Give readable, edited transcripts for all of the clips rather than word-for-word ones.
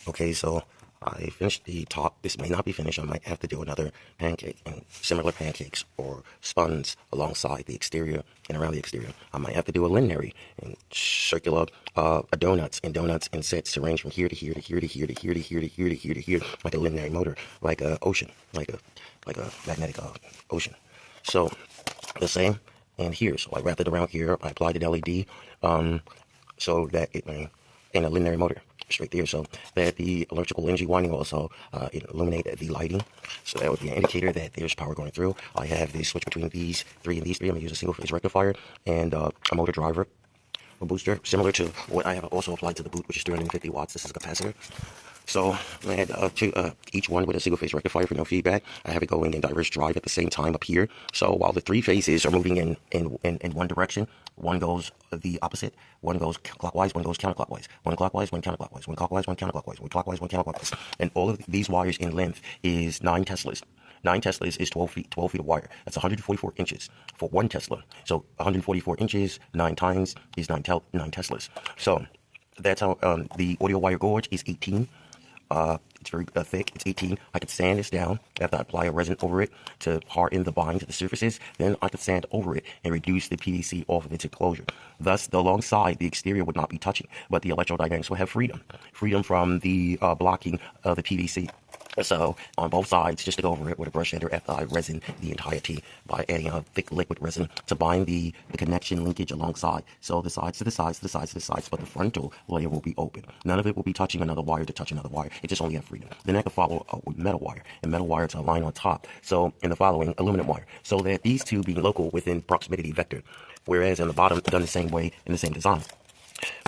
Okay, so I finished the top. This may not be finished. I might have to do another pancake and similar pancakes or spuns alongside the exterior and around the exterior. I might have to do a linear and circular donuts and sets to range from here to here to here to here to here to here to here to here to here, like a linear motor, like a ocean, like a magnetic ocean. So the same and here. So I wrapped it around here. I applied the LED so that it may in a linear motor straight there, so that the electrical energy winding also illuminate the lighting, so that would be an indicator that there's power going through. I have the switch between these three and these three. I'm going to use a single phase rectifier and a motor driver, a booster, similar to what I have also applied to the boot, which is 350 watts. This is a capacitor. So I had each one with a single phase rectifier for no feedback. I have it going in diverse drive at the same time up here. So while the three phases are moving in one direction, one goes the opposite, one goes clockwise, one goes counterclockwise, one clockwise, one counterclockwise, one clockwise, one counterclockwise, one clockwise, one counterclockwise. And all of these wires in length is 9 Teslas. 9 Teslas is 12 feet of wire. That's 144 inches for 1 Tesla. So 144 inches, 9 times is 9 Teslas. So that's how the audio wire gauge is 18. It's very thick. It's 18. I could sand this down after I apply a resin over it to harden the bind to the surfaces. Then I could sand over it and reduce the PVC off of its enclosure. Thus, alongside the exterior would not be touching, but the electrodynamics will have freedom from the blocking of the PVC. So on both sides, just to go over it with a brush ender after I resin the entirety by adding a thick liquid resin to bind the connection linkage alongside. So the sides to the sides to the sides to the sides, but the frontal layer will be open. None of it will be touching another wire to touch another wire. It just only have freedom. Then I can follow with metal wire and metal wire to align on top. So in the following, aluminum wire. So that these two being local within proximity vector, whereas in the bottom done the same way in the same design.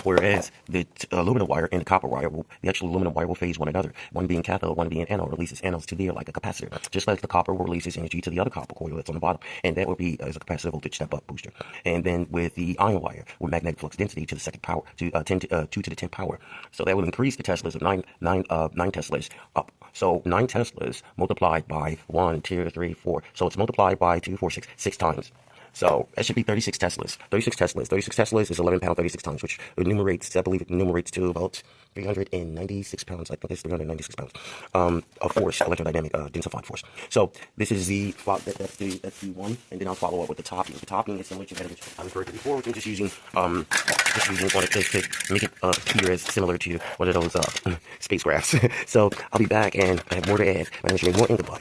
Whereas the aluminum wire and the copper wire, the actual aluminum wire will phase one another. One being cathode, one being anode, releases anodes to there like a capacitor. Just like the copper will release its energy to the other copper coil that's on the bottom. And that will be as a capacitive voltage step-up booster. And then with the iron wire, with magnetic flux density to the second power, to 2 to the 10th power. So that will increase the Teslas of 9 Teslas up. So 9 Teslas multiplied by 1, 2, 3, 4. So it's multiplied by 2, 4, 6 times. So that should be 36 Teslas. 36 Teslas. 36 Teslas is 11 pounds 36 times, which enumerates, I believe it enumerates to about 396 pounds. I think it's 396 pounds of force, electrodynamic densified force. So this is that's the one, and then I'll follow up with the topping. The topping is similar to that which I referred to before, which is just using one to make it appear as similar to one of those spacecrafts. So I'll be back and I have more to add. My name is more Ingleby.